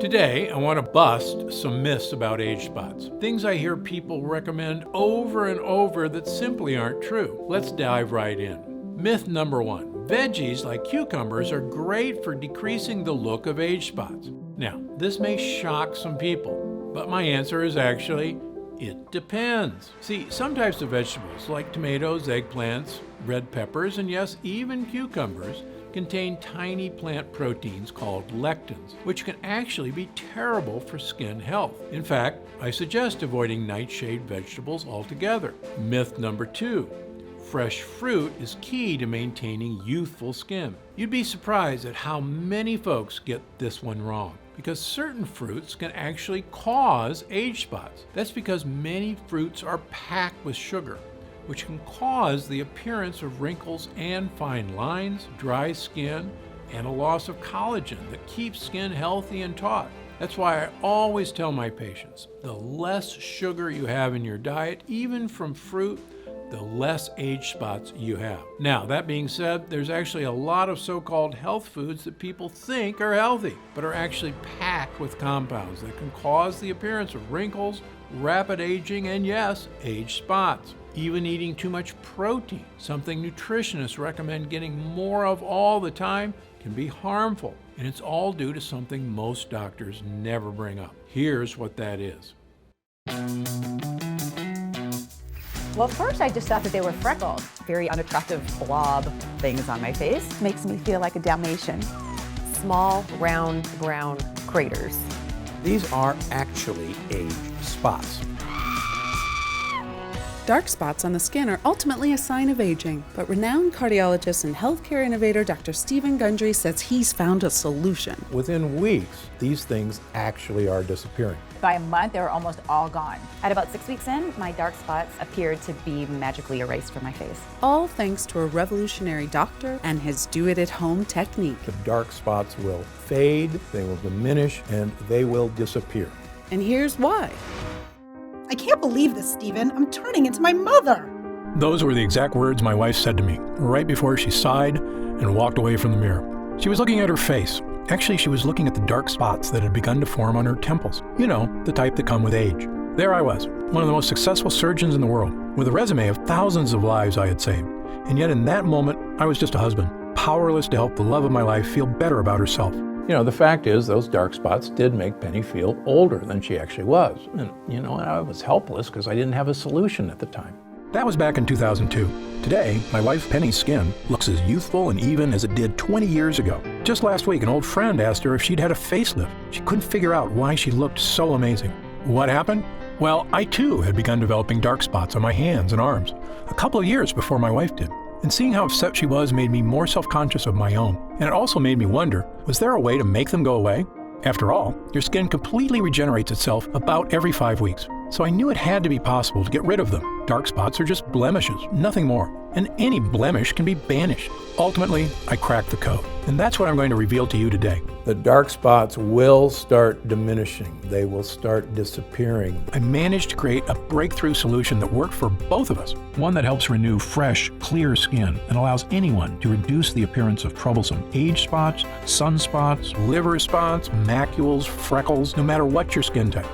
Today, I want to bust some myths about age spots. Things I hear people recommend over and over that simply aren't true. Let's dive right in. Myth number 1. Veggies like cucumbers are great for decreasing the look of age spots. Now, this may shock some people, but my answer is actually, it depends. See, some types of vegetables like tomatoes, eggplants, red peppers, and yes, even cucumbers, contain tiny plant proteins called lectins, which can actually be terrible for skin health. In fact, I suggest avoiding nightshade vegetables altogether. Myth number 2. Fresh fruit is key to maintaining youthful skin. You'd be surprised at how many folks get this one wrong, because certain fruits can actually cause age spots. That's because many fruits are packed with sugar, which can cause the appearance of wrinkles and fine lines, dry skin, and a loss of collagen that keeps skin healthy and taut. That's why I always tell my patients, the less sugar you have in your diet, even from fruit, the less age spots you have. Now, that being said, there's actually a lot of so-called health foods that people think are healthy, but are actually packed with compounds that can cause the appearance of wrinkles, rapid aging, and yes, age spots. Even eating too much protein, something nutritionists recommend getting more of all the time, can be harmful. And it's all due to something most doctors never bring up. Here's what that is. Well, at first I just thought that they were freckles. Very unattractive blob things on my face. Makes me feel like a Dalmatian. Small, round, brown craters. These are actually age spots. Dark spots on the skin are ultimately a sign of aging, but renowned cardiologist and healthcare innovator Dr. Stephen Gundry says he's found a solution. Within weeks, these things actually are disappearing. By a month, they were almost all gone. At about 6 weeks in, my dark spots appeared to be magically erased from my face. All thanks to a revolutionary doctor and his do-it-at-home technique. The dark spots will fade, they will diminish, and they will disappear. And here's why. I can't believe this, Stephen. I'm turning into my mother. Those were the exact words my wife said to me right before she sighed and walked away from the mirror. She was looking at her face. Actually, she was looking at the dark spots that had begun to form on her temples. You know, the type that come with age. There I was, one of the most successful surgeons in the world, with a resume of thousands of lives I had saved. And yet in that moment, I was just a husband, powerless to help the love of my life feel better about herself. You know, the fact is those dark spots did make Penny feel older than she actually was. And, I was helpless because I didn't have a solution at the time. That was back in 2002. Today, my wife Penny's skin looks as youthful and even as it did 20 years ago. Just last week, an old friend asked her if she'd had a facelift. She couldn't figure out why she looked so amazing. What happened? Well, I too had begun developing dark spots on my hands and arms, a couple of years before my wife did. And seeing how upset she was made me more self-conscious of my own. And it also made me wonder, was there a way to make them go away? After all, your skin completely regenerates itself about every 5 weeks. So I knew it had to be possible to get rid of them. Dark spots are just blemishes, nothing more. And any blemish can be banished. Ultimately, I cracked the code. And that's what I'm going to reveal to you today. The dark spots will start diminishing. They will start disappearing. I managed to create a breakthrough solution that worked for both of us. One that helps renew fresh, clear skin and allows anyone to reduce the appearance of troublesome age spots, sunspots, liver spots, macules, freckles, no matter what your skin type.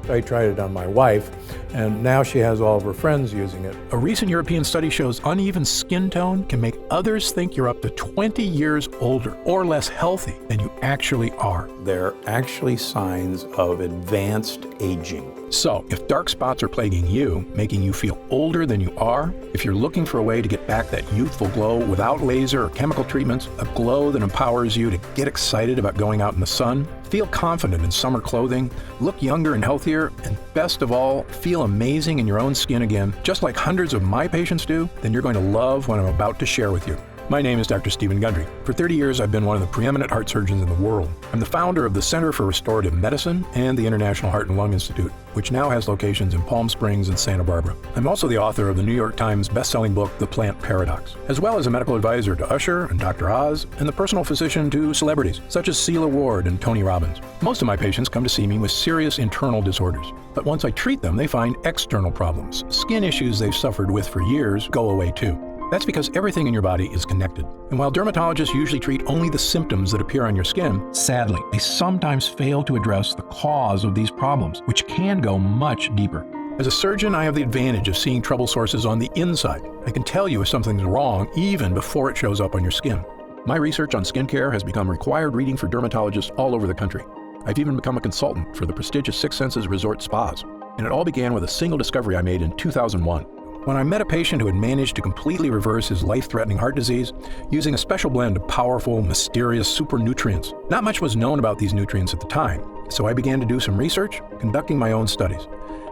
I tried it on my wife, and now she has all of her friends using it. A recent European study shows uneven skin tone can make others think you're up to 20 years older or less healthy than you actually are. They're actually signs of advanced aging. So, if dark spots are plaguing you, making you feel older than you are, if you're looking for a way to get back that youthful glow without laser or chemical treatments, a glow that empowers you to get excited about going out in the sun, feel confident in summer clothing, look younger and healthier, and best of all, feel amazing in your own skin again, just like hundreds of my patients do, then you're going to love what I'm about to share with you. My name is Dr. Stephen Gundry. For 30 years, I've been one of the preeminent heart surgeons in the world. I'm the founder of the Center for Restorative Medicine and the International Heart and Lung Institute, which now has locations in Palm Springs and Santa Barbara. I'm also the author of the New York Times best-selling book, The Plant Paradox, as well as a medical advisor to Usher and Dr. Oz, and the personal physician to celebrities, such as Celia Ward and Tony Robbins. Most of my patients come to see me with serious internal disorders, but once I treat them, they find external problems. Skin issues they've suffered with for years go away too. That's because everything in your body is connected. And while dermatologists usually treat only the symptoms that appear on your skin, sadly, they sometimes fail to address the cause of these problems, which can go much deeper. As a surgeon, I have the advantage of seeing trouble sources on the inside. I can tell you if something's wrong even before it shows up on your skin. My research on skincare has become required reading for dermatologists all over the country. I've even become a consultant for the prestigious Six Senses Resort Spas. And it all began with a single discovery I made in 2001. When I met a patient who had managed to completely reverse his life-threatening heart disease using a special blend of powerful, mysterious super nutrients. Not much was known about these nutrients at the time, so I began to do some research, conducting my own studies.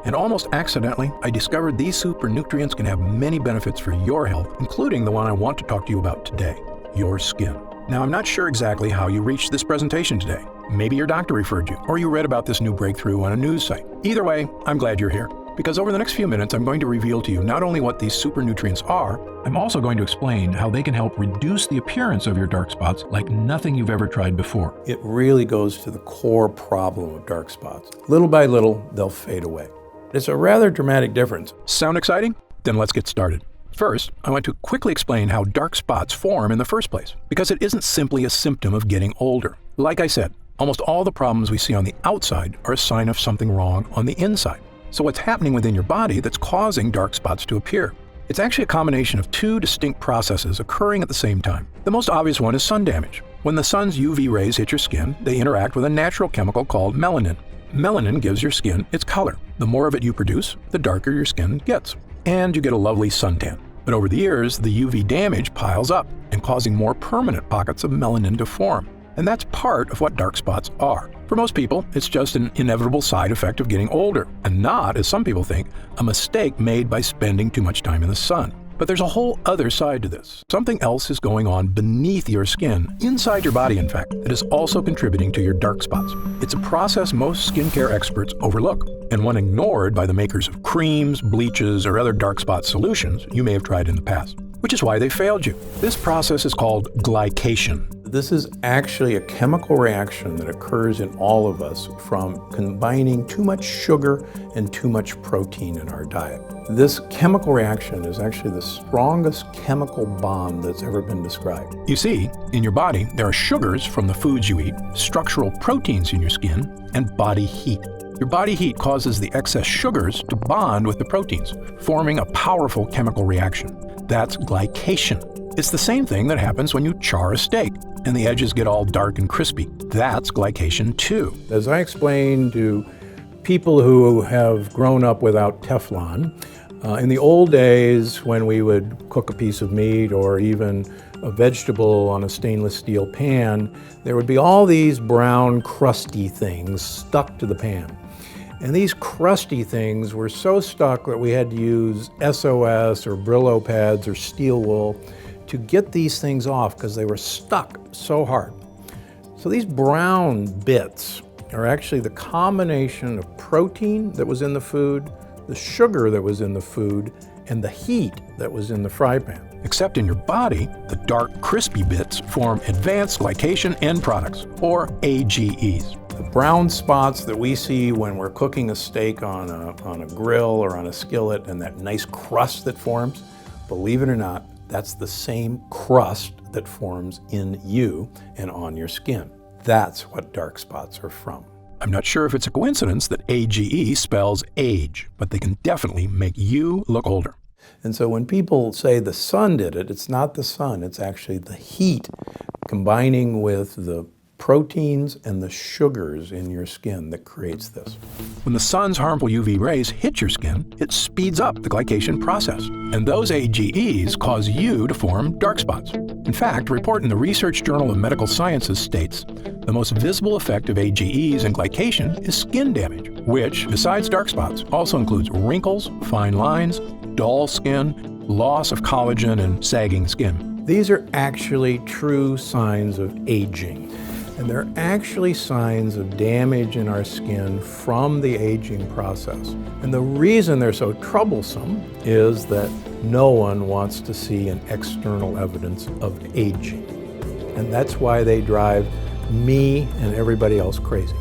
And almost accidentally, I discovered these super nutrients can have many benefits for your health, including the one I want to talk to you about today, your skin. Now, I'm not sure exactly how you reached this presentation today. Maybe your doctor referred you, or you read about this new breakthrough on a news site. Either way, I'm glad you're here. Because over the next few minutes, I'm going to reveal to you not only what these super nutrients are, I'm also going to explain how they can help reduce the appearance of your dark spots like nothing you've ever tried before. It really goes to the core problem of dark spots. Little by little, they'll fade away. It's a rather dramatic difference. Sound exciting? Then let's get started. First, I want to quickly explain how dark spots form in the first place, because it isn't simply a symptom of getting older. Like I said, almost all the problems we see on the outside are a sign of something wrong on the inside. So what's happening within your body that's causing dark spots to appear? It's actually a combination of two distinct processes occurring at the same time. The most obvious one is sun damage. When the sun's UV rays hit your skin, they interact with a natural chemical called melanin. Melanin gives your skin its color. The more of it you produce, the darker your skin gets. And you get a lovely suntan. But over the years, the UV damage piles up and causing more permanent pockets of melanin to form. And that's part of what dark spots are. For most people, it's just an inevitable side effect of getting older, and not, as some people think, a mistake made by spending too much time in the sun. But there's a whole other side to this. Something else is going on beneath your skin, inside your body in fact, that is also contributing to your dark spots. It's a process most skincare experts overlook, and one ignored by the makers of creams, bleaches, or other dark spot solutions you may have tried in the past. Which is why they failed you. This process is called glycation. This is actually a chemical reaction that occurs in all of us from combining too much sugar and too much protein in our diet. This chemical reaction is actually the strongest chemical bond that's ever been described. You see, in your body, there are sugars from the foods you eat, structural proteins in your skin, and body heat. Your body heat causes the excess sugars to bond with the proteins, forming a powerful chemical reaction. That's glycation. It's the same thing that happens when you char a steak and the edges get all dark and crispy. That's glycation too. As I explained to people who have grown up without Teflon, in the old days when we would cook a piece of meat or even a vegetable on a stainless steel pan, there would be all these brown crusty things stuck to the pan. And these crusty things were so stuck that we had to use SOS or Brillo pads or steel wool to get these things off because they were stuck so hard. So these brown bits are actually the combination of protein that was in the food, the sugar that was in the food, and the heat that was in the fry pan. Except in your body, the dark, crispy bits form advanced glycation end products, or AGEs. The brown spots that we see when we're cooking a steak on a grill or on a skillet and that nice crust that forms, believe it or not, that's the same crust that forms in you and on your skin. That's what dark spots are from. I'm not sure if it's a coincidence that AGE spells age, but they can definitely make you look older. And so when people say the sun did it, it's not the sun, it's actually the heat combining with the proteins and the sugars in your skin that creates this. When the sun's harmful UV rays hit your skin, it speeds up the glycation process. And those AGEs cause you to form dark spots. In fact, a report in the Research Journal of Medical Sciences states the most visible effect of AGEs and glycation is skin damage, which, besides dark spots, also includes wrinkles, fine lines, dull skin, loss of collagen, and sagging skin. These are actually true signs of aging. And they're actually signs of damage in our skin from the aging process. And the reason they're so troublesome is that no one wants to see an external evidence of aging. And that's why they drive me and everybody else crazy.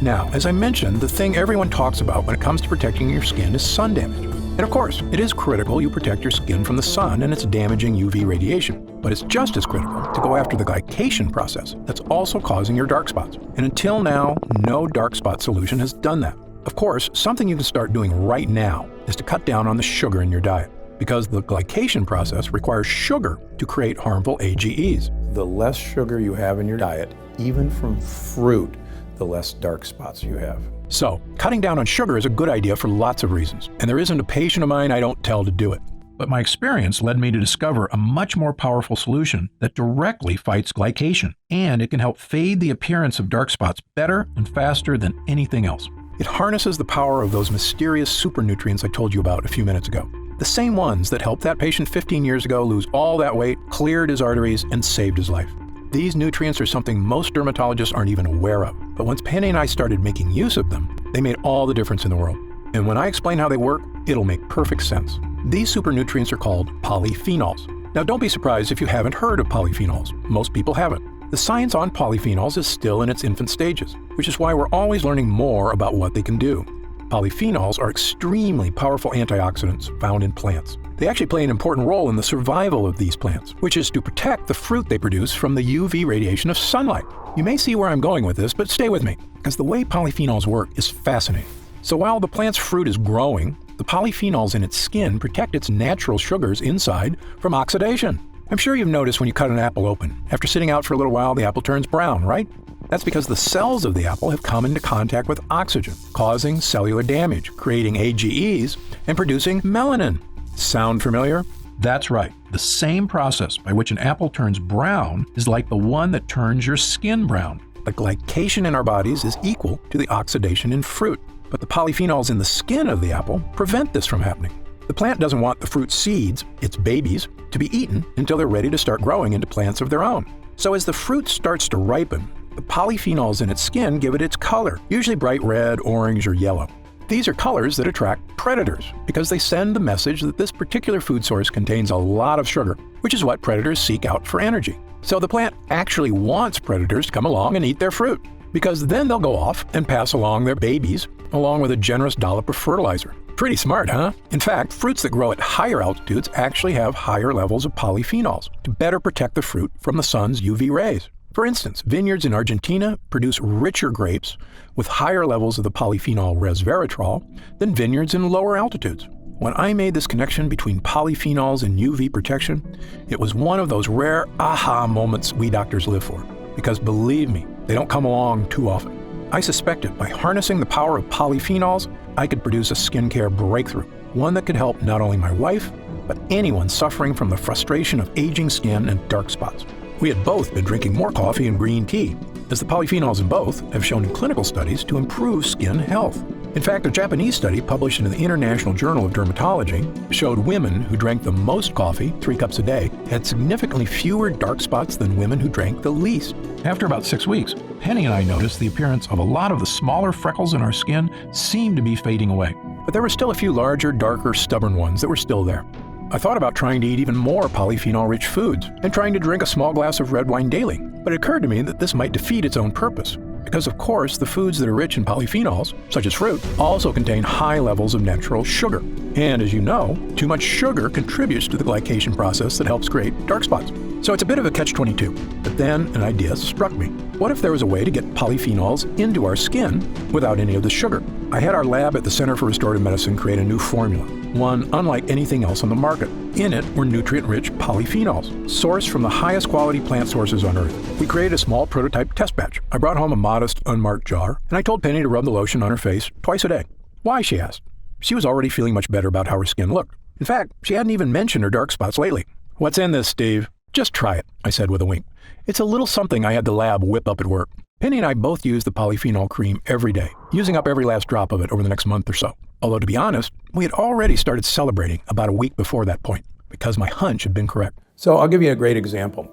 Now, as I mentioned, the thing everyone talks about when it comes to protecting your skin is sun damage. And of course, it is critical you protect your skin from the sun and its damaging UV radiation. But it's just as critical to go after the glycation process that's also causing your dark spots. And until now, no dark spot solution has done that. Of course, something you can start doing right now is to cut down on the sugar in your diet, because the glycation process requires sugar to create harmful AGEs. The less sugar you have in your diet, even from fruit, the less dark spots you have. So, cutting down on sugar is a good idea for lots of reasons, and there isn't a patient of mine I don't tell to do it. But my experience led me to discover a much more powerful solution that directly fights glycation, and it can help fade the appearance of dark spots better and faster than anything else. It harnesses the power of those mysterious super nutrients I told you about a few minutes ago. The same ones that helped that patient 15 years ago lose all that weight, cleared his arteries, and saved his life. These nutrients are something most dermatologists aren't even aware of. But once Penny and I started making use of them, they made all the difference in the world. And when I explain how they work, it'll make perfect sense. These super nutrients are called polyphenols. Now don't be surprised if you haven't heard of polyphenols. Most people haven't. The science on polyphenols is still in its infant stages, which is why we're always learning more about what they can do. Polyphenols are extremely powerful antioxidants found in plants. They actually play an important role in the survival of these plants, which is to protect the fruit they produce from the UV radiation of sunlight. You may see where I'm going with this, but stay with me, because the way polyphenols work is fascinating. So while the plant's fruit is growing, the polyphenols in its skin protect its natural sugars inside from oxidation. I'm sure you've noticed when you cut an apple open, after sitting out for a little while, the apple turns brown, right? That's because the cells of the apple have come into contact with oxygen, causing cellular damage, creating AGEs, and producing melanin. Sound familiar? That's right. The same process by which an apple turns brown is like the one that turns your skin brown. The glycation in our bodies is equal to the oxidation in fruit, but the polyphenols in the skin of the apple prevent this from happening. The plant doesn't want the fruit seeds, its babies, to be eaten until they're ready to start growing into plants of their own. So as the fruit starts to ripen, the polyphenols in its skin give it its color, usually bright red, orange, or yellow. These are colors that attract predators because they send the message that this particular food source contains a lot of sugar, which is what predators seek out for energy. So the plant actually wants predators to come along and eat their fruit, because then they'll go off and pass along their babies along with a generous dollop of fertilizer. Pretty smart, huh? In fact, fruits that grow at higher altitudes actually have higher levels of polyphenols to better protect the fruit from the sun's UV rays. For instance, vineyards in Argentina produce richer grapes with higher levels of the polyphenol resveratrol than vineyards in lower altitudes. When I made this connection between polyphenols and UV protection, it was one of those rare aha moments we doctors live for. Because believe me, they don't come along too often. I suspected by harnessing the power of polyphenols, I could produce a skincare breakthrough, one that could help not only my wife, but anyone suffering from the frustration of aging skin and dark spots. We had both been drinking more coffee and green tea, as the polyphenols in both have shown in clinical studies to improve skin health. In fact, a Japanese study published in the International Journal of Dermatology showed women who drank the most coffee, 3 cups a day, had significantly fewer dark spots than women who drank the least. After about 6 weeks, Penny and I noticed the appearance of a lot of the smaller freckles in our skin seemed to be fading away. But there were still a few larger, darker, stubborn ones that were still there. I thought about trying to eat even more polyphenol-rich foods and trying to drink a small glass of red wine daily, but it occurred to me that this might defeat its own purpose. Because of course, the foods that are rich in polyphenols, such as fruit, also contain high levels of natural sugar. And as you know, too much sugar contributes to the glycation process that helps create dark spots. So it's a bit of a catch-22. But then an idea struck me. What if there was a way to get polyphenols into our skin without any of the sugar? I had our lab at the Center for Restorative Medicine create a new formula, one unlike anything else on the market. In it were nutrient-rich polyphenols, sourced from the highest quality plant sources on Earth. We created a small prototype test batch. I brought home a modest, unmarked jar, and I told Penny to rub the lotion on her face twice a day. Why, she asked. She was already feeling much better about how her skin looked. In fact, she hadn't even mentioned her dark spots lately. What's in this, Steve? Just try it, I said with a wink. It's a little something I had the lab whip up at work. Penny and I both use the polyphenol cream every day, using up every last drop of it over the next month or so. Although to be honest, we had already started celebrating about a week before that point, because my hunch had been correct. So I'll give you a great example.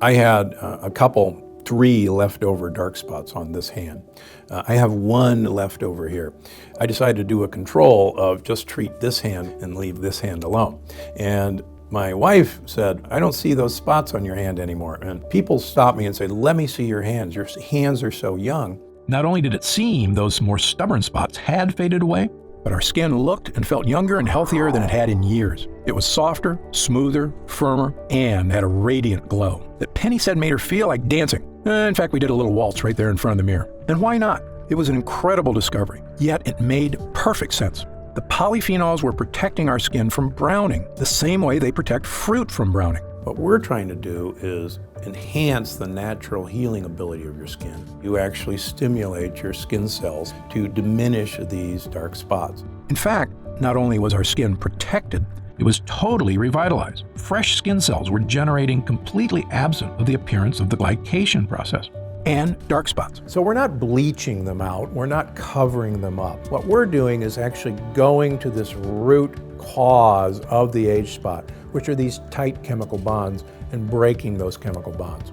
I had a couple, 3 leftover dark spots on this hand. I have 1 left over here. I decided to do a control of just treat this hand and leave this hand alone. And my wife said, I don't see those spots on your hand anymore. And people stop me and say, let me see your hands. Your hands are so young. Not only did it seem those more stubborn spots had faded away, but our skin looked and felt younger and healthier than it had in years. It was softer, smoother, firmer, and had a radiant glow that Penny said made her feel like dancing. In fact, we did a little waltz right there in front of the mirror. And why not? It was an incredible discovery, yet it made perfect sense. The polyphenols were protecting our skin from browning, the same way they protect fruit from browning. What we're trying to do is enhance the natural healing ability of your skin. You actually stimulate your skin cells to diminish these dark spots. In fact, not only was our skin protected, it was totally revitalized. Fresh skin cells were generating completely absent of the appearance of the glycation process and dark spots. So we're not bleaching them out, we're not covering them up. What we're doing is actually going to this root cause of the age spot, which are these tight chemical bonds, and breaking those chemical bonds.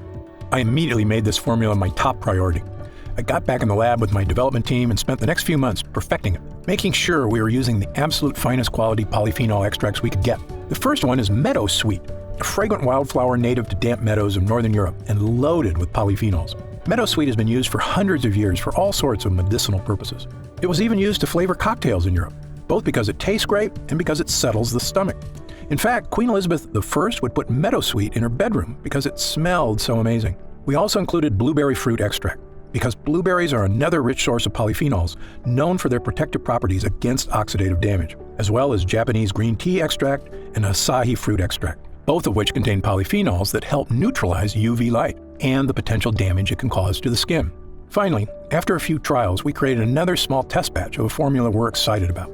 I immediately made this formula my top priority. I got back in the lab with my development team and spent the next few months perfecting it, making sure we were using the absolute finest quality polyphenol extracts we could get. The first one is Meadow Sweet, a fragrant wildflower native to damp meadows of Northern Europe and loaded with polyphenols. Meadow Sweet has been used for hundreds of years for all sorts of medicinal purposes. It was even used to flavor cocktails in Europe, both because it tastes great and because it settles the stomach. In fact, Queen Elizabeth I would put meadowsweet in her bedroom because it smelled so amazing. We also included blueberry fruit extract because blueberries are another rich source of polyphenols known for their protective properties against oxidative damage, as well as Japanese green tea extract and Asahi fruit extract, both of which contain polyphenols that help neutralize UV light and the potential damage it can cause to the skin. Finally, after a few trials, we created another small test batch of a formula we're excited about.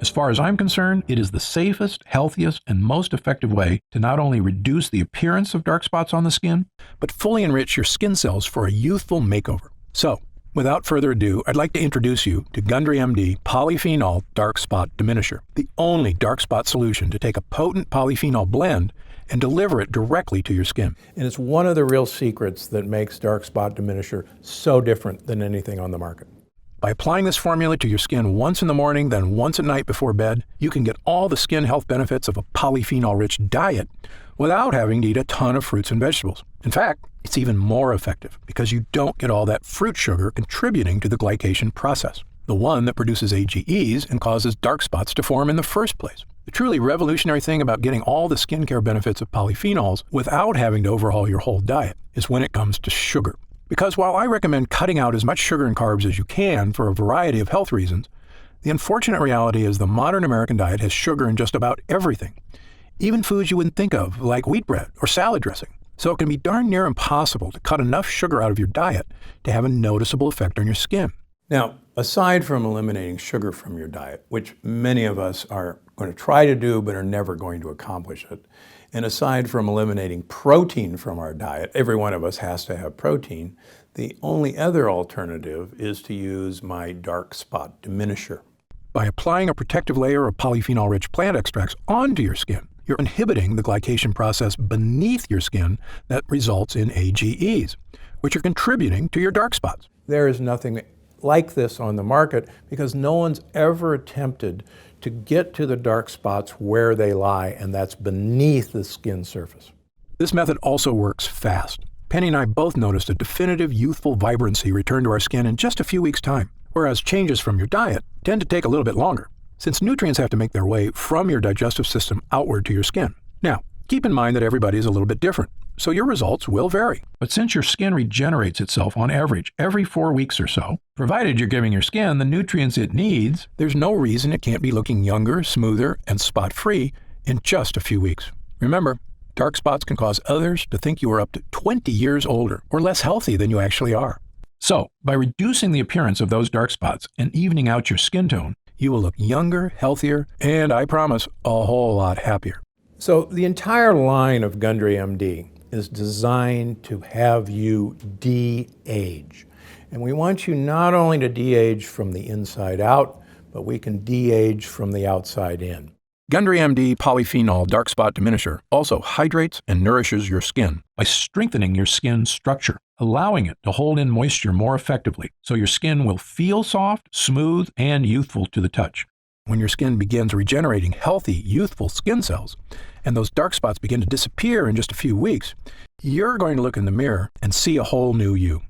As far as I'm concerned, it is the safest, healthiest, and most effective way to not only reduce the appearance of dark spots on the skin, but fully enrich your skin cells for a youthful makeover. So, without further ado, I'd like to introduce you to Gundry MD Polyphenol Dark Spot Diminisher, the only dark spot solution to take a potent polyphenol blend and deliver it directly to your skin. And it's one of the real secrets that makes dark spot diminisher so different than anything on the market. By applying this formula to your skin once in the morning, then once at night before bed, you can get all the skin health benefits of a polyphenol-rich diet without having to eat a ton of fruits and vegetables. In fact, it's even more effective because you don't get all that fruit sugar contributing to the glycation process, the one that produces AGEs and causes dark spots to form in the first place. The truly revolutionary thing about getting all the skincare benefits of polyphenols without having to overhaul your whole diet is when it comes to sugar. Because while I recommend cutting out as much sugar and carbs as you can for a variety of health reasons, the unfortunate reality is the modern American diet has sugar in just about everything, even foods you wouldn't think of, like wheat bread or salad dressing. So it can be darn near impossible to cut enough sugar out of your diet to have a noticeable effect on your skin. Now, aside from eliminating sugar from your diet, which many of us are going to try to do but are never going to accomplish it, and aside from eliminating protein from our diet, every one of us has to have protein, the only other alternative is to use my dark spot diminisher. By applying a protective layer of polyphenol-rich plant extracts onto your skin, you're inhibiting the glycation process beneath your skin that results in AGEs, which are contributing to your dark spots. There is nothing like this on the market because no one's ever attempted to get to the dark spots where they lie, and that's beneath the skin surface. This method also works fast. Penny and I both noticed a definitive youthful vibrancy return to our skin in just a few weeks' time, whereas changes from your diet tend to take a little bit longer, since nutrients have to make their way from your digestive system outward to your skin. Now, keep in mind that everybody is a little bit different, so your results will vary. But since your skin regenerates itself on average every 4 weeks or so, provided you're giving your skin the nutrients it needs, there's no reason it can't be looking younger, smoother, and spot-free in just a few weeks. Remember, dark spots can cause others to think you are up to 20 years older or less healthy than you actually are. So, by reducing the appearance of those dark spots and evening out your skin tone, you will look younger, healthier, and I promise, a whole lot happier. So the entire line of Gundry MD is designed to have you de-age. And we want you not only to de-age from the inside out, but we can de-age from the outside in. Gundry MD Polyphenol Dark Spot Diminisher also hydrates and nourishes your skin by strengthening your skin structure, allowing it to hold in moisture more effectively so your skin will feel soft, smooth, and youthful to the touch. When your skin begins regenerating healthy, youthful skin cells, and those dark spots begin to disappear in just a few weeks, you're going to look in the mirror and see a whole new you.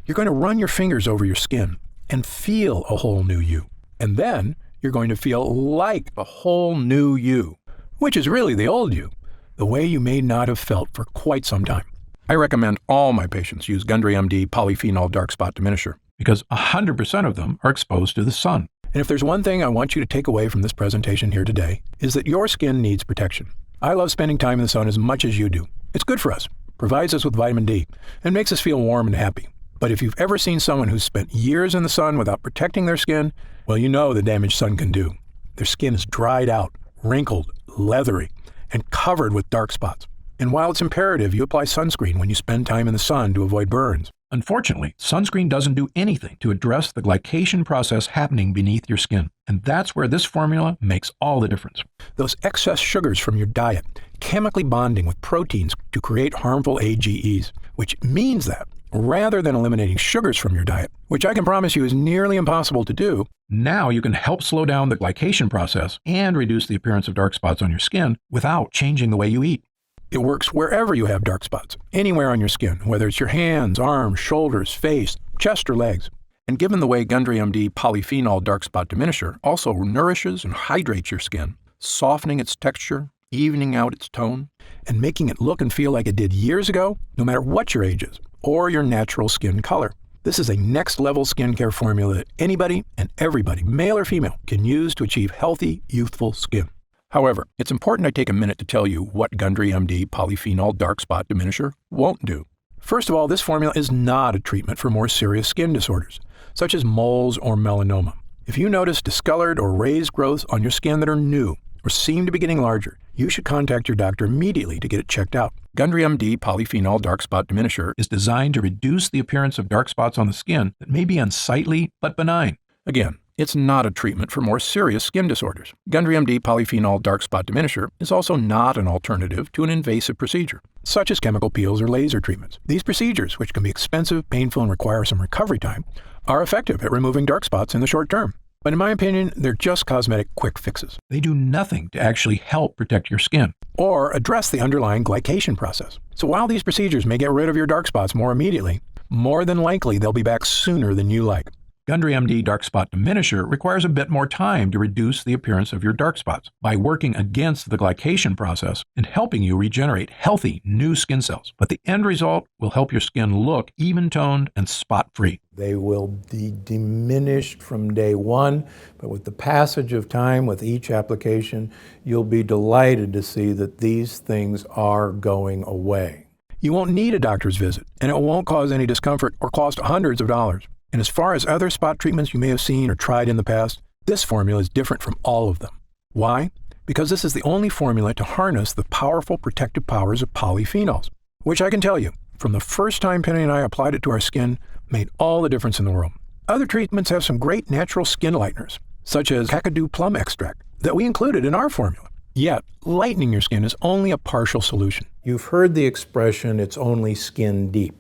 You're going to run your fingers over your skin and feel a whole new you. And then You're going to feel like a whole new you, which is really the old you, the way you may not have felt for quite some time. I recommend all my patients use Gundry MD Polyphenol Dark Spot Diminisher because 100% of them are exposed to the sun. And if there's one thing I want you to take away from this presentation here today, is that your skin needs protection. I love spending time in the sun as much as you do. It's good for us, provides us with vitamin D, and makes us feel warm and happy. But if you've ever seen someone who's spent years in the sun without protecting their skin, well, you know the damage sun can do. Their skin is dried out, wrinkled, leathery, and covered with dark spots. And while it's imperative you apply sunscreen when you spend time in the sun to avoid burns, unfortunately, sunscreen doesn't do anything to address the glycation process happening beneath your skin. And that's where this formula makes all the difference. Those excess sugars from your diet chemically bonding with proteins to create harmful AGEs, which means that rather than eliminating sugars from your diet, which I can promise you is nearly impossible to do, now you can help slow down the glycation process and reduce the appearance of dark spots on your skin without changing the way you eat. It works wherever you have dark spots, anywhere on your skin, whether it's your hands, arms, shoulders, face, chest, or legs. And given the way Gundry MD Polyphenol Dark Spot Diminisher also nourishes and hydrates your skin, softening its texture, evening out its tone, and making it look and feel like it did years ago, no matter what your age is, or your natural skin color. This is a next-level skincare formula that anybody and everybody, male or female, can use to achieve healthy, youthful skin. However, it's important I take a minute to tell you what Gundry MD Polyphenol Dark Spot Diminisher won't do. First of all, this formula is not a treatment for more serious skin disorders, such as moles or melanoma. If you notice discolored or raised growths on your skin that are new or seem to be getting larger, you should contact your doctor immediately to get it checked out. Gundry MD Polyphenol Dark Spot Diminisher is designed to reduce the appearance of dark spots on the skin that may be unsightly but benign. Again, it's not a treatment for more serious skin disorders. Gundry MD Polyphenol Dark Spot Diminisher is also not an alternative to an invasive procedure, such as chemical peels or laser treatments. These procedures, which can be expensive, painful, and require some recovery time, are effective at removing dark spots in the short term. But in my opinion, they're just cosmetic quick fixes. They do nothing to actually help protect your skin or address the underlying glycation process. So while these procedures may get rid of your dark spots more immediately, more than likely they'll be back sooner than you like. Gundry MD Dark Spot Diminisher requires a bit more time to reduce the appearance of your dark spots by working against the glycation process and helping you regenerate healthy new skin cells. But the end result will help your skin look even-toned and spot-free. They will be diminished from day one, but with the passage of time, with each application, you'll be delighted to see that these things are going away. You won't need a doctor's visit, and it won't cause any discomfort or cost hundreds of dollars. And as far as other spot treatments you may have seen or tried in the past, this formula is different from all of them. Why? Because this is the only formula to harness the powerful protective powers of polyphenols, which I can tell you, from the first time Penny and I applied it to our skin, made all the difference in the world. Other treatments have some great natural skin lighteners, such as Kakadu plum extract, that we included in our formula. Yet, lightening your skin is only a partial solution. You've heard the expression, it's only skin deep.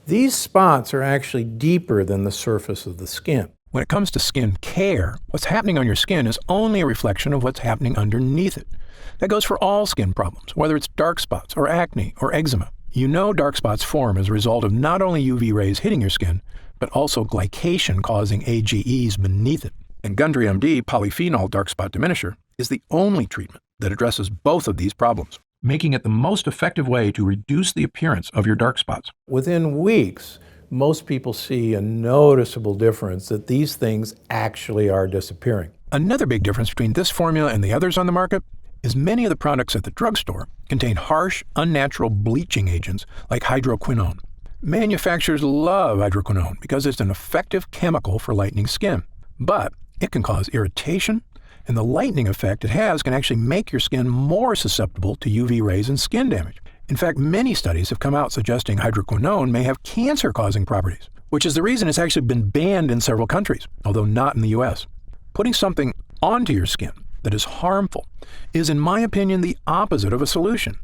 These spots are actually deeper than the surface of the skin. When it comes to skin care, what's happening on your skin is only a reflection of what's happening underneath it. That goes for all skin problems, whether it's dark spots or acne or eczema. You know dark spots form as a result of not only UV rays hitting your skin, but also glycation causing AGEs beneath it. And Gundry MD Polyphenol Dark Spot Diminisher is the only treatment that addresses both of these problems, making it the most effective way to reduce the appearance of your dark spots. Within weeks, most people see a noticeable difference that these things actually are disappearing. Another big difference between this formula and the others on the market is many of the products at the drugstore contain harsh, unnatural bleaching agents like hydroquinone. Manufacturers love hydroquinone because it's an effective chemical for lightening skin, but it can cause irritation, and the lightening effect it has can actually make your skin more susceptible to UV rays and skin damage. In fact, many studies have come out suggesting hydroquinone may have cancer-causing properties, which is the reason it's actually been banned in several countries, although not in the US. Putting something onto your skin that is harmful is, in my opinion, the opposite of a solution,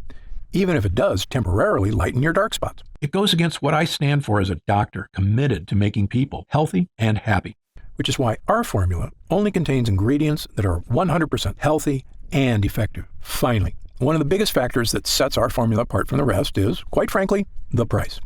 even if it does temporarily lighten your dark spots. It goes against what I stand for as a doctor committed to making people healthy and happy, which is why our formula only contains ingredients that are 100% healthy and effective. Finally, one of the biggest factors that sets our formula apart from the rest is, quite frankly, the price.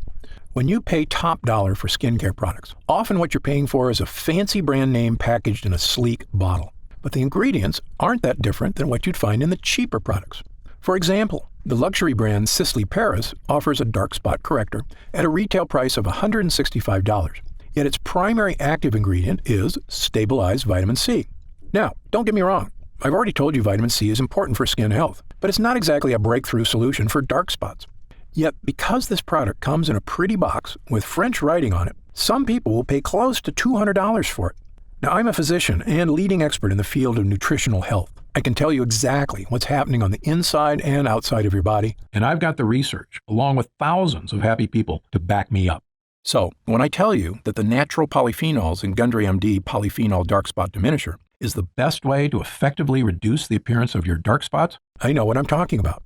When you pay top dollar for skincare products, often what you're paying for is a fancy brand name packaged in a sleek bottle. but the ingredients aren't that different than what you'd find in the cheaper products. For example, the luxury brand Sisley Paris offers a dark spot corrector at a retail price of $165, yet its primary active ingredient is stabilized vitamin C. Now, don't get me wrong, I've already told you vitamin C is important for skin health, but it's not exactly a breakthrough solution for dark spots. Yet, because this product comes in a pretty box with French writing on it, some people will pay close to $200 for it. Now, I'm a physician and leading expert in the field of nutritional health. I can tell you exactly what's happening on the inside and outside of your body, and I've got the research, along with thousands of happy people, to back me up. So, when I tell you that the natural polyphenols in Gundry MD Polyphenol Dark Spot Diminisher is the best way to effectively reduce the appearance of your dark spots, I know what I'm talking about.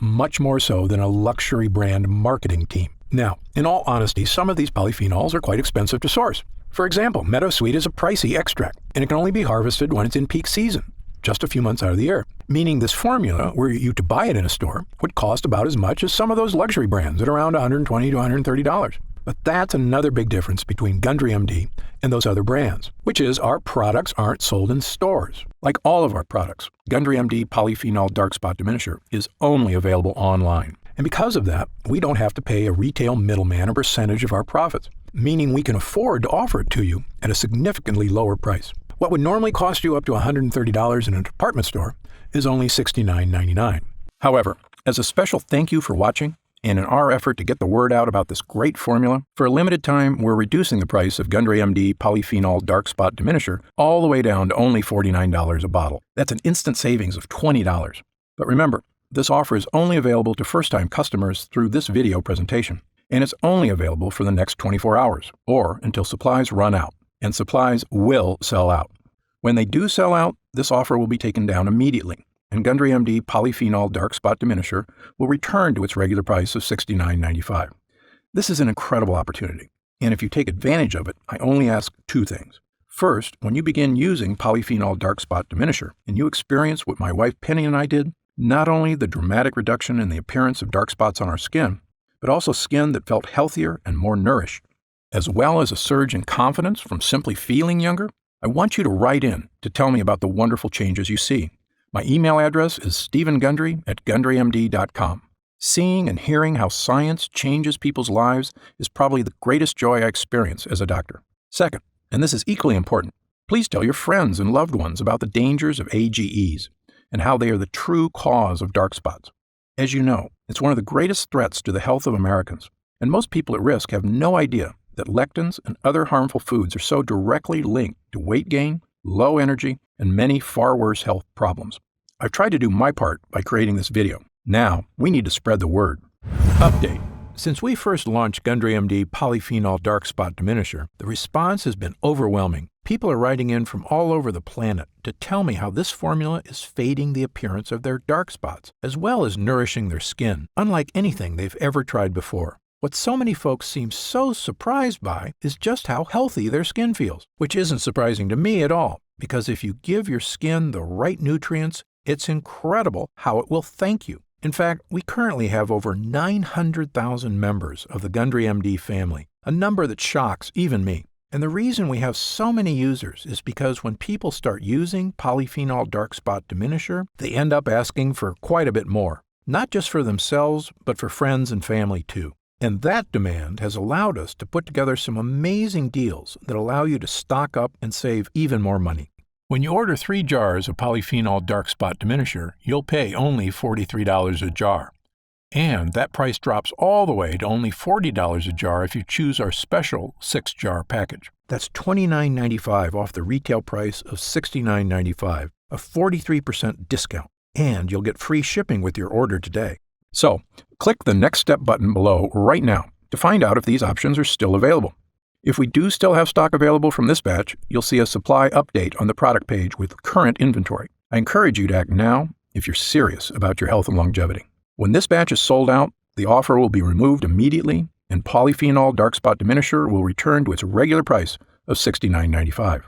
Much more so than a luxury brand marketing team. Now, in all honesty, some of these polyphenols are quite expensive to source. For example, meadowsweet is a pricey extract, and it can only be harvested when it's in peak season, just a few months out of the year, meaning this formula, were you to buy it in a store, would cost about as much as some of those luxury brands at around $120 to $130. But that's another big difference between Gundry MD and those other brands, which is our products aren't sold in stores. Like all of our products, Gundry MD Polyphenol Dark Spot Diminisher is only available online. And because of that, we don't have to pay a retail middleman a percentage of our profits, meaning we can afford to offer it to you at a significantly lower price. What would normally cost you up to $130 in a department store is only $69.99. However, as a special thank you for watching, and in our effort to get the word out about this great formula, for a limited time, we're reducing the price of Gundry MD Polyphenol Dark Spot Diminisher all the way down to only $49 a bottle. That's an instant savings of $20. But remember, this offer is only available to first-time customers through this video presentation, and it's only available for the next 24 hours, or until supplies run out, and supplies will sell out. When they do sell out, this offer will be taken down immediately, and Gundry MD Polyphenol Dark Spot Diminisher will return to its regular price of $69.95. This is an incredible opportunity, and if you take advantage of it, I only ask two things. First, when you begin using Polyphenol Dark Spot Diminisher, and you experience what my wife Penny and I did, not only the dramatic reduction in the appearance of dark spots on our skin, but also skin that felt healthier and more nourished, as well as a surge in confidence from simply feeling younger, I want you to write in to tell me about the wonderful changes you see. My email address is stevengundry@gundrymd.com. Seeing and hearing how science changes people's lives is probably the greatest joy I experience as a doctor. Second, and this is equally important, please tell your friends and loved ones about the dangers of AGEs and how they are the true cause of dark spots. As you know, it's one of the greatest threats to the health of Americans, and most people at risk have no idea that lectins and other harmful foods are so directly linked to weight gain, low energy, and many far worse health problems. I've tried to do my part by creating this video. Now, we need to spread the word. Update. Since we first launched Gundry MD Polyphenol Dark Spot Diminisher, the response has been overwhelming. People are writing in from all over the planet to tell me how this formula is fading the appearance of their dark spots, as well as nourishing their skin, unlike anything they've ever tried before. What so many folks seem so surprised by is just how healthy their skin feels, which isn't surprising to me at all, because if you give your skin the right nutrients, it's incredible how it will thank you. In fact, we currently have over 900,000 members of the Gundry MD family, a number that shocks even me. And the reason we have so many users is because when people start using Polyphenol Dark Spot Diminisher, they end up asking for quite a bit more, not just for themselves, but for friends and family too. And that demand has allowed us to put together some amazing deals that allow you to stock up and save even more money. When you order 3 jars of Polyphenol Dark Spot Diminisher, you'll pay only $43 a jar. And that price drops all the way to only $40 a jar if you choose our special 6-jar package. That's $29.95 off the retail price of $69.95, a 43% discount. And you'll get free shipping with your order today. So, click the Next Step button below right now to find out if these options are still available. If we do still have stock available from this batch, you'll see a supply update on the product page with current inventory. I encourage you to act now if you're serious about your health and longevity. When this batch is sold out, the offer will be removed immediately, and Polyphenol Dark Spot Diminisher will return to its regular price of $69.95.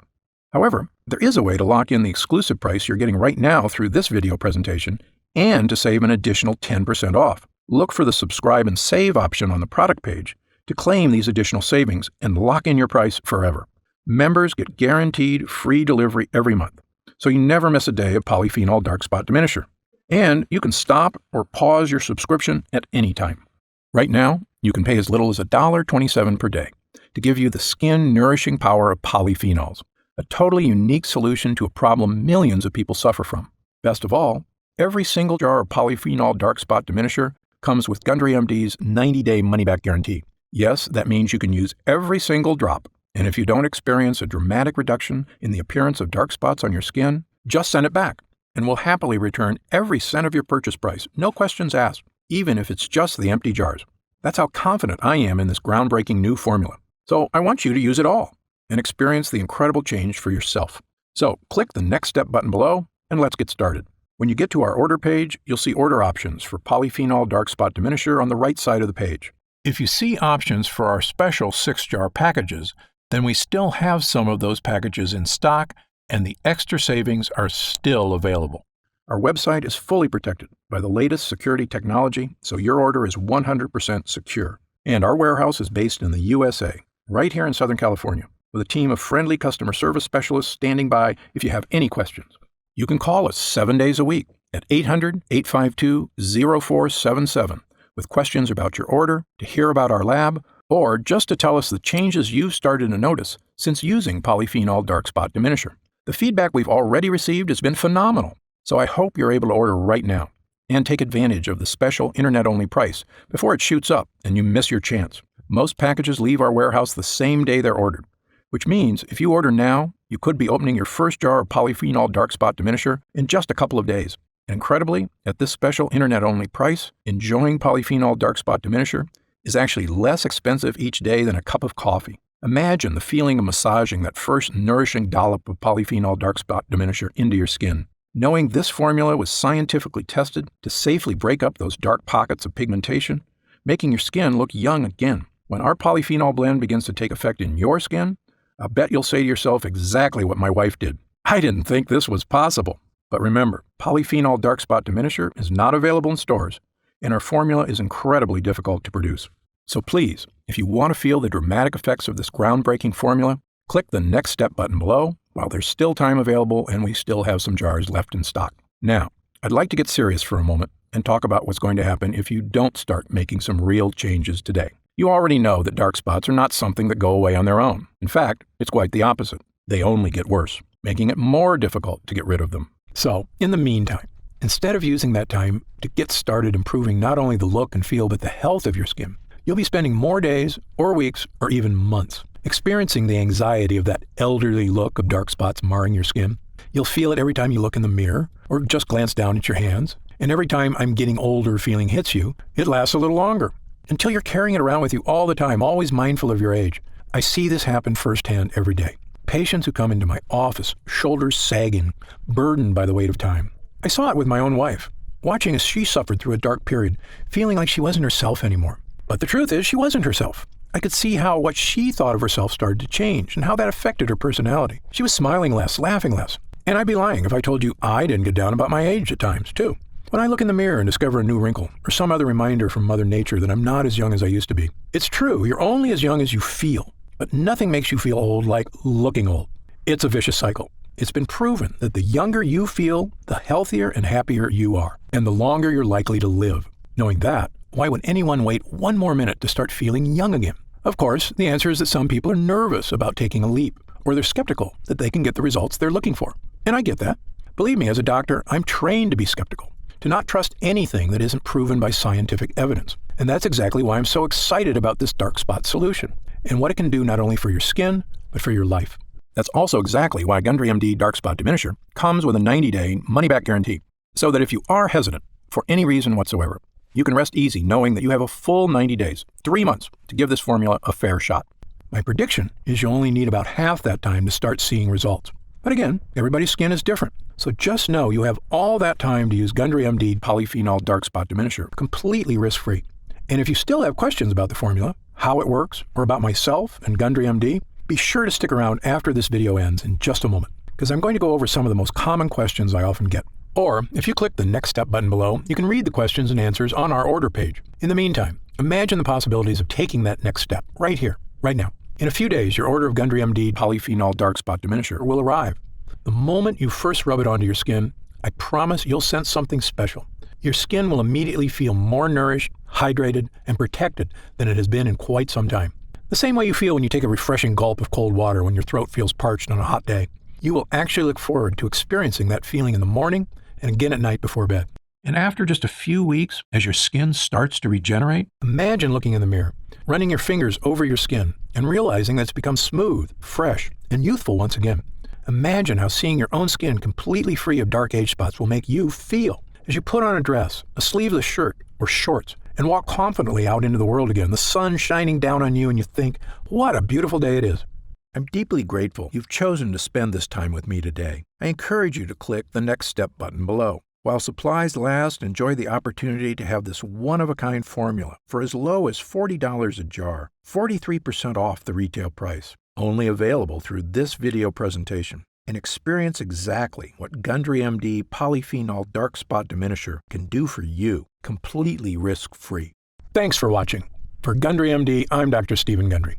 However, there is a way to lock in the exclusive price you're getting right now through this video presentation and to save an additional 10% off. Look for the Subscribe and Save option on the product page to claim these additional savings and lock in your price forever. Members get guaranteed free delivery every month, so you never miss a day of Polyphenol Dark Spot Diminisher. And you can stop or pause your subscription at any time. Right now, you can pay as little as $1.27 per day to give you the skin-nourishing power of polyphenols, a totally unique solution to a problem millions of people suffer from. Best of all, every single jar of Polyphenol Dark Spot Diminisher comes with Gundry MD's 90-day money-back guarantee. Yes, that means you can use every single drop, and if you don't experience a dramatic reduction in the appearance of dark spots on your skin, just send it back, and we'll happily return every cent of your purchase price, no questions asked, even if it's just the empty jars. That's how confident I am in this groundbreaking new formula. So I want you to use it all and experience the incredible change for yourself. So click the Next Step button below, and let's get started. When you get to our order page, you'll see order options for Polyphenol Dark Spot Diminisher on the right side of the page. If you see options for our special 6-jar packages, then we still have some of those packages in stock, and the extra savings are still available. Our website is fully protected by the latest security technology, so your order is 100% secure. And our warehouse is based in the USA, right here in Southern California, with a team of friendly customer service specialists standing by if you have any questions. You can call us 7 days a week at 800-852-0477 with questions about your order, to hear about our lab, or just to tell us the changes you've started to notice since using Polyphenol Dark Spot Diminisher. The feedback we've already received has been phenomenal, so I hope you're able to order right now and take advantage of the special internet-only price before it shoots up and you miss your chance. Most packages leave our warehouse the same day they're ordered, which means if you order now, you could be opening your first jar of Polyphenol Dark Spot Diminisher in just a couple of days. And incredibly, at this special internet-only price, enjoying Polyphenol Dark Spot Diminisher is actually less expensive each day than a cup of coffee. Imagine the feeling of massaging that first nourishing dollop of Polyphenol Dark Spot Diminisher into your skin. Knowing this formula was scientifically tested to safely break up those dark pockets of pigmentation, making your skin look young again. When our polyphenol blend begins to take effect in your skin, I bet you'll say to yourself exactly what my wife did. I didn't think this was possible. But remember, Polyphenol Dark Spot Diminisher is not available in stores, and our formula is incredibly difficult to produce. So please, if you want to feel the dramatic effects of this groundbreaking formula, click the Next Step button below while there's still time available and we still have some jars left in stock. Now, I'd like to get serious for a moment and talk about what's going to happen if you don't start making some real changes today. You already know that dark spots are not something that go away on their own. In fact, it's quite the opposite. They only get worse, making it more difficult to get rid of them. So, in the meantime, instead of using that time to get started improving not only the look and feel but the health of your skin, you'll be spending more days or weeks or even months experiencing the anxiety of that elderly look of dark spots marring your skin. You'll feel it every time you look in the mirror or just glance down at your hands. And every time I'm getting older feeling hits you, it lasts a little longer, until you're carrying it around with you all the time, always mindful of your age. I see this happen firsthand every day. Patients who come into my office, shoulders sagging, burdened by the weight of time. I saw it with my own wife, watching as she suffered through a dark period, feeling like she wasn't herself anymore. But the truth is, she wasn't herself. I could see how what she thought of herself started to change and how that affected her personality. She was smiling less, laughing less. And I'd be lying if I told you I didn't get down about my age at times, too. When I look in the mirror and discover a new wrinkle or some other reminder from Mother Nature that I'm not as young as I used to be. It's true, you're only as young as you feel, but nothing makes you feel old like looking old. It's a vicious cycle. It's been proven that the younger you feel, the healthier and happier you are, and the longer you're likely to live. Knowing that, why would anyone wait one more minute to start feeling young again? Of course, the answer is that some people are nervous about taking a leap, or they're skeptical that they can get the results they're looking for. And I get that. Believe me, as a doctor, I'm trained to be skeptical, to not trust anything that isn't proven by scientific evidence. And that's exactly why I'm so excited about this dark spot solution, and what it can do not only for your skin, but for your life. That's also exactly why Gundry MD Dark Spot Diminisher comes with a 90-day money-back guarantee, so that if you are hesitant for any reason whatsoever, you can rest easy knowing that you have a full 90 days, 3 months, to give this formula a fair shot. My prediction is you'll only need about half that time to start seeing results. But again, everybody's skin is different, so just know you have all that time to use Gundry MD Polyphenol Dark Spot Diminisher completely risk-free. And if you still have questions about the formula, how it works, or about myself and Gundry MD, be sure to stick around after this video ends in just a moment, because I'm going to go over some of the most common questions I often get. Or, if you click the Next Step button below, you can read the questions and answers on our order page. In the meantime, imagine the possibilities of taking that next step right here, right now. In a few days, your order of Gundry MD Polyphenol Dark Spot Diminisher will arrive. The moment you first rub it onto your skin, I promise you'll sense something special. Your skin will immediately feel more nourished, hydrated, and protected than it has been in quite some time. The same way you feel when you take a refreshing gulp of cold water when your throat feels parched on a hot day. You will actually look forward to experiencing that feeling in the morning and again at night before bed. And after just a few weeks, as your skin starts to regenerate, imagine looking in the mirror, running your fingers over your skin, and realizing that it's become smooth, fresh, and youthful once again. Imagine how seeing your own skin completely free of dark age spots will make you feel as you put on a dress, a sleeveless shirt, or shorts, and walk confidently out into the world again, the sun shining down on you, and you think, what a beautiful day it is. I'm deeply grateful you've chosen to spend this time with me today. I encourage you to click the Next Step button below. While supplies last, enjoy the opportunity to have this one-of-a-kind formula for as low as $40 a jar, 43% off the retail price. Only available through this video presentation. And experience exactly what Gundry MD Polyphenol Dark Spot Diminisher can do for you, completely risk-free. Thanks for watching. For Gundry MD, I'm Dr. Stephen Gundry.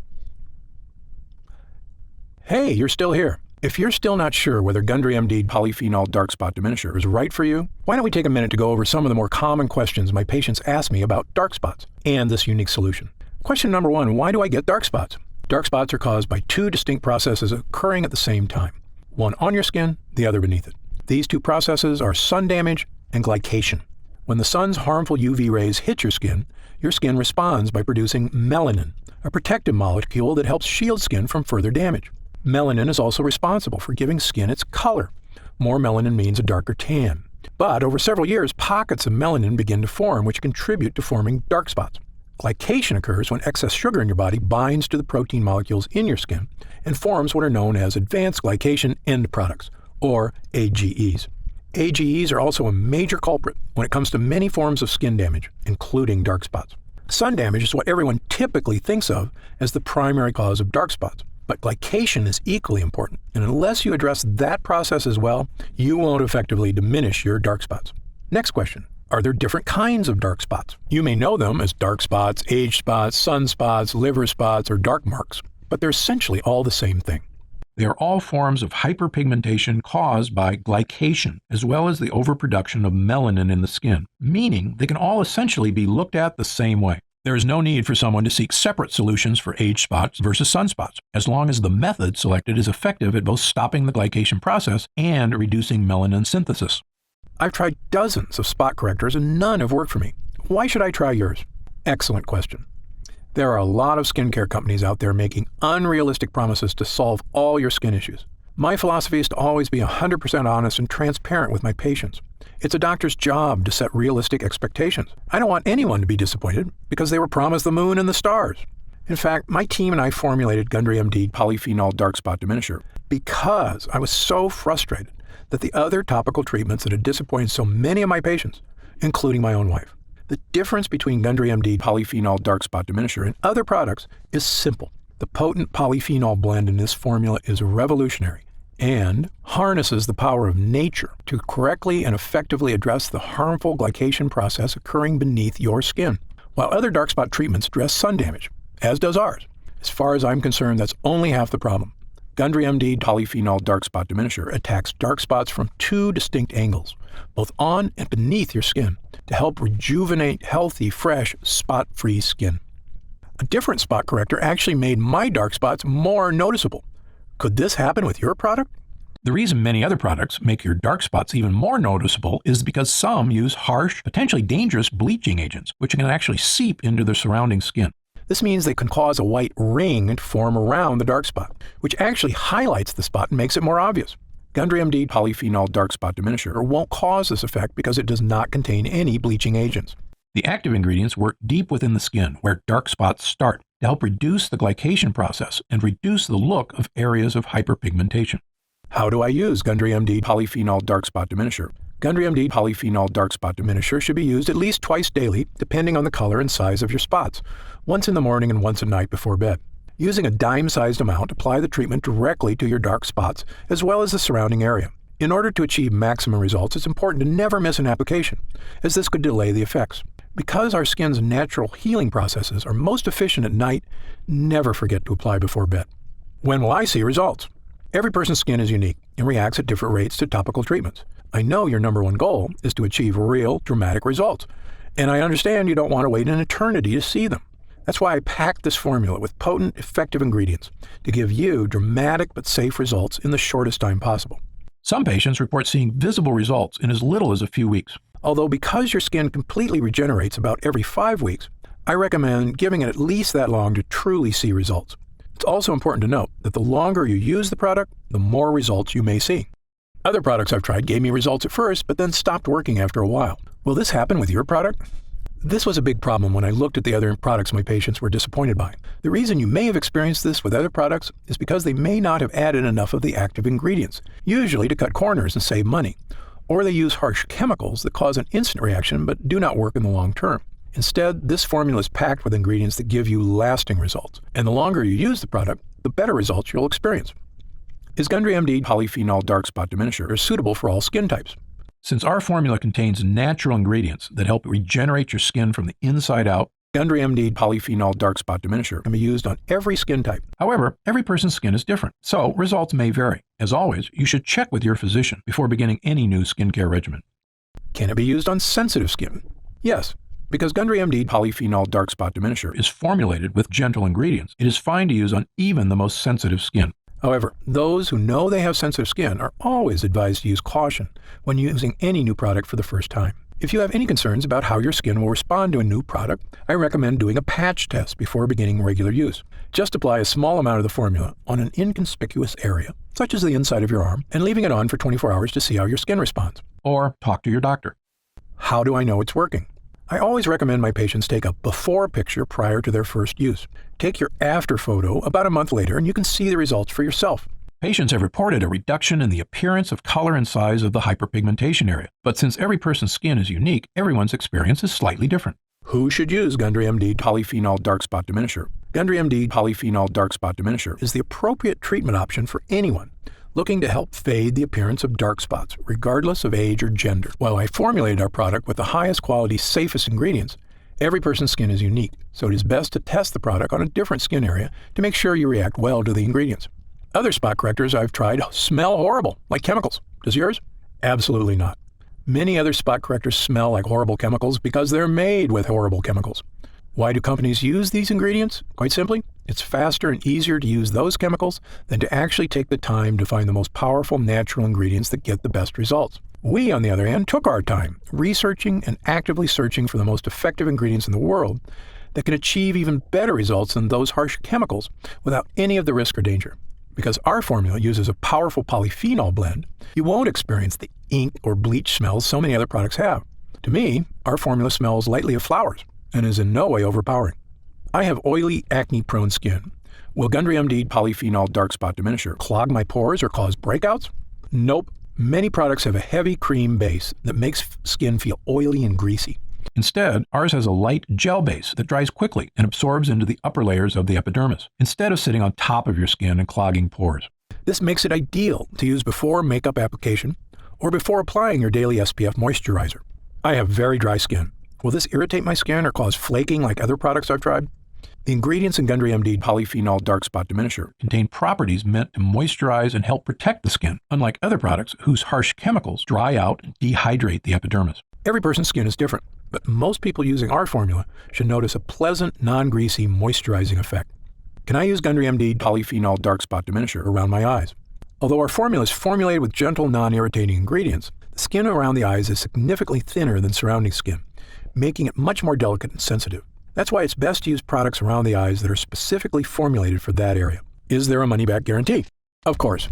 Hey, you're still here. If you're still not sure whether Gundry MD Polyphenol Dark Spot Diminisher is right for you, why don't we take a minute to go over some of the more common questions my patients ask me about dark spots and this unique solution. Question number 1, why do I get dark spots? Dark spots are caused by two distinct processes occurring at the same time. One on your skin, the other beneath it. These two processes are sun damage and glycation. When the sun's harmful UV rays hit your skin responds by producing melanin, a protective molecule that helps shield skin from further damage. Melanin is also responsible for giving skin its color. More melanin means a darker tan. But over several years, pockets of melanin begin to form, which contribute to forming dark spots. Glycation occurs when excess sugar in your body binds to the protein molecules in your skin and forms what are known as advanced glycation end products, or AGEs. AGEs are also a major culprit when it comes to many forms of skin damage, including dark spots. Sun damage is what everyone typically thinks of as the primary cause of dark spots, but glycation is equally important, and unless you address that process as well, you won't effectively diminish your dark spots. Next question. Are there different kinds of dark spots? You may know them as dark spots, age spots, sunspots, liver spots, or dark marks, but they're essentially all the same thing. They are all forms of hyperpigmentation caused by glycation, as well as the overproduction of melanin in the skin, meaning they can all essentially be looked at the same way. There is no need for someone to seek separate solutions for age spots versus sunspots, as long as the method selected is effective at both stopping the glycation process and reducing melanin synthesis. I've tried dozens of spot correctors and none have worked for me. Why should I try yours? Excellent question. There are a lot of skincare companies out there making unrealistic promises to solve all your skin issues. My philosophy is to always be 100% honest and transparent with my patients. It's a doctor's job to set realistic expectations. I don't want anyone to be disappointed because they were promised the moon and the stars. In fact, my team and I formulated Gundry MD Polyphenol Dark Spot Diminisher because I was so frustrated that the other topical treatments that had disappointed so many of my patients, including my own wife. The difference between Gundry MD Polyphenol Dark Spot Diminisher and other products is simple. The potent polyphenol blend in this formula is revolutionary and harnesses the power of nature to correctly and effectively address the harmful glycation process occurring beneath your skin. While other dark spot treatments address sun damage, as does ours, as far as I'm concerned, that's only half the problem. Gundry MD Polyphenol Dark Spot Diminisher attacks dark spots from two distinct angles, both on and beneath your skin, to help rejuvenate healthy, fresh, spot-free skin. A different spot corrector actually made my dark spots more noticeable. Could this happen with your product? The reason many other products make your dark spots even more noticeable is because some use harsh, potentially dangerous bleaching agents, which can actually seep into the surrounding skin. This means they can cause a white ring to form around the dark spot, which actually highlights the spot and makes it more obvious. Gundry MD Polyphenol Dark Spot Diminisher won't cause this effect because it does not contain any bleaching agents. The active ingredients work deep within the skin, where dark spots start, to help reduce the glycation process and reduce the look of areas of hyperpigmentation. How do I use Gundry MD Polyphenol Dark Spot Diminisher? Gundry MD Polyphenol Dark Spot Diminisher should be used at least twice daily, depending on the color and size of your spots, once in the morning and once at night before bed. Using a dime-sized amount, apply the treatment directly to your dark spots, as well as the surrounding area. In order to achieve maximum results, it's important to never miss an application, as this could delay the effects. Because our skin's natural healing processes are most efficient at night, never forget to apply before bed. When will I see results? Every person's skin is unique and reacts at different rates to topical treatments. I know your number one goal is to achieve real, dramatic results, and I understand you don't want to wait an eternity to see them. That's why I packed this formula with potent, effective ingredients to give you dramatic but safe results in the shortest time possible. Some patients report seeing visible results in as little as a few weeks. Although because your skin completely regenerates about every 5 weeks, I recommend giving it at least that long to truly see results. It's also important to note that the longer you use the product, the more results you may see. Other products I've tried gave me results at first, but then stopped working after a while. Will this happen with your product? This was a big problem when I looked at the other products my patients were disappointed by. The reason you may have experienced this with other products is because they may not have added enough of the active ingredients, usually to cut corners and save money, or they use harsh chemicals that cause an instant reaction but do not work in the long term. Instead, this formula is packed with ingredients that give you lasting results, and the longer you use the product, the better results you'll experience. Is Gundry MD Polyphenol Dark Spot Diminisher suitable for all skin types? Since our formula contains natural ingredients that help regenerate your skin from the inside out, Gundry MD Polyphenol Dark Spot Diminisher can be used on every skin type. However, every person's skin is different, so results may vary. As always, you should check with your physician before beginning any new skincare regimen. Can it be used on sensitive skin? Yes. Because Gundry MD Polyphenol Dark Spot Diminisher is formulated with gentle ingredients, it is fine to use on even the most sensitive skin. However, those who know they have sensitive skin are always advised to use caution when using any new product for the first time. If you have any concerns about how your skin will respond to a new product, I recommend doing a patch test before beginning regular use. Just apply a small amount of the formula on an inconspicuous area, such as the inside of your arm, and leaving it on for 24 hours to see how your skin responds. Or talk to your doctor. How do I know it's working? I always recommend my patients take a before picture prior to their first use. Take your after photo about a month later and you can see the results for yourself. Patients have reported a reduction in the appearance of color and size of the hyperpigmentation area. But since every person's skin is unique, everyone's experience is slightly different. Who should use Gundry MD Polyphenol Dark Spot Diminisher? Gundry MD Polyphenol Dark Spot Diminisher is the appropriate treatment option for anyone looking to help fade the appearance of dark spots, regardless of age or gender. While I formulated our product with the highest quality, safest ingredients, every person's skin is unique, so it is best to test the product on a different skin area to make sure you react well to the ingredients. Other spot correctors I've tried smell horrible, like chemicals. Does yours? Absolutely not. Many other spot correctors smell like horrible chemicals because they're made with horrible chemicals. Why do companies use these ingredients? Quite simply, it's faster and easier to use those chemicals than to actually take the time to find the most powerful natural ingredients that get the best results. We, on the other hand, took our time researching and actively searching for the most effective ingredients in the world that can achieve even better results than those harsh chemicals without any of the risk or danger. Because our formula uses a powerful polyphenol blend, you won't experience the ink or bleach smells so many other products have. To me, our formula smells lightly of flowers and is in no way overpowering. I have oily, acne-prone skin. Will Gundry MD Polyphenol Dark Spot Diminisher clog my pores or cause breakouts? Nope. Many products have a heavy cream base that makes skin feel oily and greasy. Instead, ours has a light gel base that dries quickly and absorbs into the upper layers of the epidermis, instead of sitting on top of your skin and clogging pores. This makes it ideal to use before makeup application or before applying your daily SPF moisturizer. I have very dry skin. Will this irritate my skin or cause flaking like other products I've tried? The ingredients in Gundry MD Polyphenol Dark Spot Diminisher contain properties meant to moisturize and help protect the skin, unlike other products whose harsh chemicals dry out and dehydrate the epidermis. Every person's skin is different, but most people using our formula should notice a pleasant, non-greasy, moisturizing effect. Can I use Gundry MD Polyphenol Dark Spot Diminisher around my eyes? Although our formula is formulated with gentle, non-irritating ingredients, the skin around the eyes is significantly thinner than surrounding skin, making it much more delicate and sensitive. That's why it's best to use products around the eyes that are specifically formulated for that area. Is there a money-back guarantee? Of course.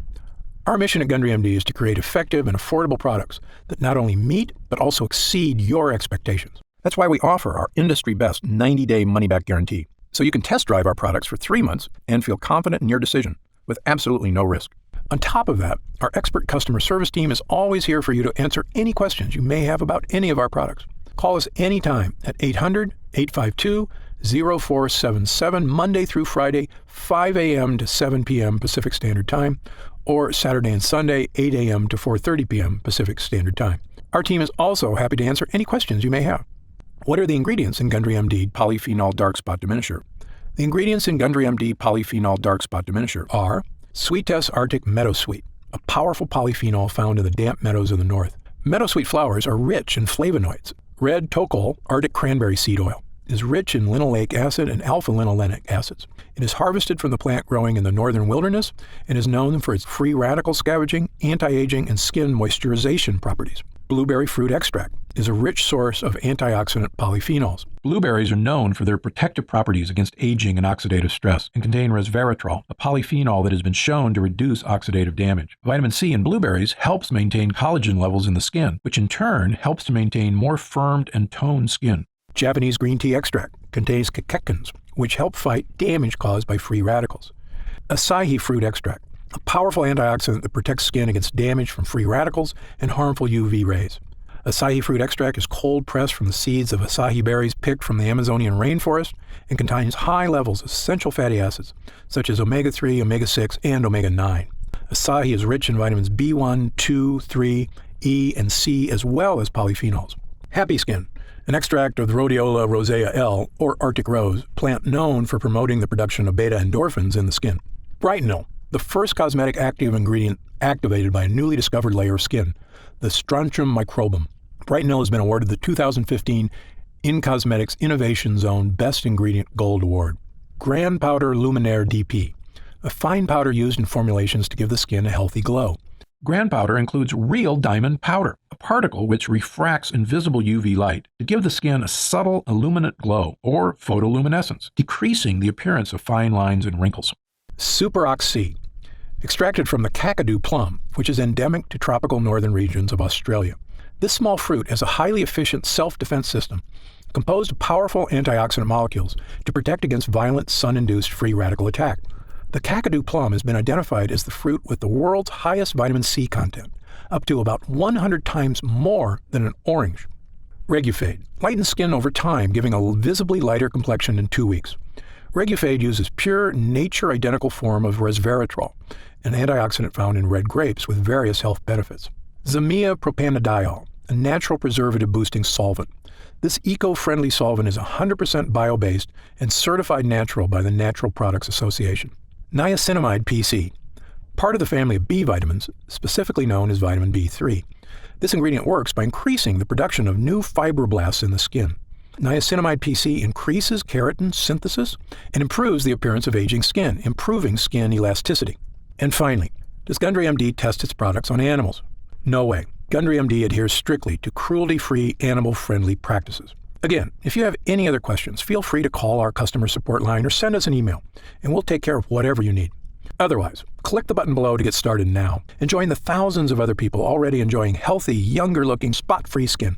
Our mission at Gundry MD is to create effective and affordable products that not only meet, but also exceed your expectations. That's why we offer our industry-best 90-day money-back guarantee, so you can test drive our products for 3 months and feel confident in your decision with absolutely no risk. On top of that, our expert customer service team is always here for you to answer any questions you may have about any of our products. Call us anytime at 800-852-0477, Monday through Friday, 5 a.m. to 7 p.m. Pacific Standard Time, or Saturday and Sunday, 8 a.m. to 4:30 p.m. Pacific Standard Time. Our team is also happy to answer any questions you may have. What are the ingredients in Gundry MD Polyphenol Dark Spot Diminisher? The ingredients in Gundry MD Polyphenol Dark Spot Diminisher are Sweetess Arctic Meadowsweet, a powerful polyphenol found in the damp meadows of the north. Meadowsweet flowers are rich in flavonoids. Red tocol, Arctic cranberry seed oil, is rich in linoleic acid and alpha-linolenic acids. It is harvested from the plant growing in the northern wilderness and is known for its free radical scavenging, anti-aging, and skin moisturization properties. Blueberry fruit extract is a rich source of antioxidant polyphenols. Blueberries are known for their protective properties against aging and oxidative stress and contain resveratrol, a polyphenol that has been shown to reduce oxidative damage. Vitamin C in blueberries helps maintain collagen levels in the skin, which in turn helps to maintain more firmed and toned skin. Japanese green tea extract contains catechins, which help fight damage caused by free radicals. Acai fruit extract, a powerful antioxidant that protects skin against damage from free radicals and harmful UV rays. Acai fruit extract is cold pressed from the seeds of acai berries picked from the Amazonian rainforest and contains high levels of essential fatty acids such as omega-3, omega-6, and omega-9. Acai is rich in vitamins B1, 2, 3, E, and C, as well as polyphenols. Happy Skin, an extract of the Rhodiola rosea L, or Arctic rose, plant known for promoting the production of beta endorphins in the skin. Brightenol, the first cosmetic active ingredient activated by a newly discovered layer of skin, the Strontium microbum. Brightenol has been awarded the 2015 In Cosmetics Innovation Zone Best Ingredient Gold Award. Grand Powder Luminaire DP, a fine powder used in formulations to give the skin a healthy glow. Grand powder includes real diamond powder, a particle which refracts invisible UV light to give the skin a subtle illuminate glow or photoluminescence, decreasing the appearance of fine lines and wrinkles. Super Oxy, extracted from the Kakadu plum, which is endemic to tropical northern regions of Australia. This small fruit has a highly efficient self-defense system composed of powerful antioxidant molecules to protect against violent sun-induced free radical attack. The Kakadu plum has been identified as the fruit with the world's highest vitamin C content, up to about 100 times more than an orange. Regufade lightens skin over time, giving a visibly lighter complexion in 2 weeks. Regufade uses pure, nature-identical form of resveratrol, an antioxidant found in red grapes with various health benefits. Zamia propanediol, a natural preservative-boosting solvent. This eco-friendly solvent is 100% bio-based and certified natural by the Natural Products Association. Niacinamide PC, part of the family of B vitamins, specifically known as vitamin B3. This ingredient works by increasing the production of new fibroblasts in the skin. Niacinamide PC increases keratin synthesis and improves the appearance of aging skin, improving skin elasticity. And finally, does Gundry MD test its products on animals? No way. Gundry MD adheres strictly to cruelty-free, animal-friendly practices. Again, if you have any other questions, feel free to call our customer support line or send us an email, and we'll take care of whatever you need. Otherwise, click the button below to get started now and join the thousands of other people already enjoying healthy, younger-looking, spot-free skin.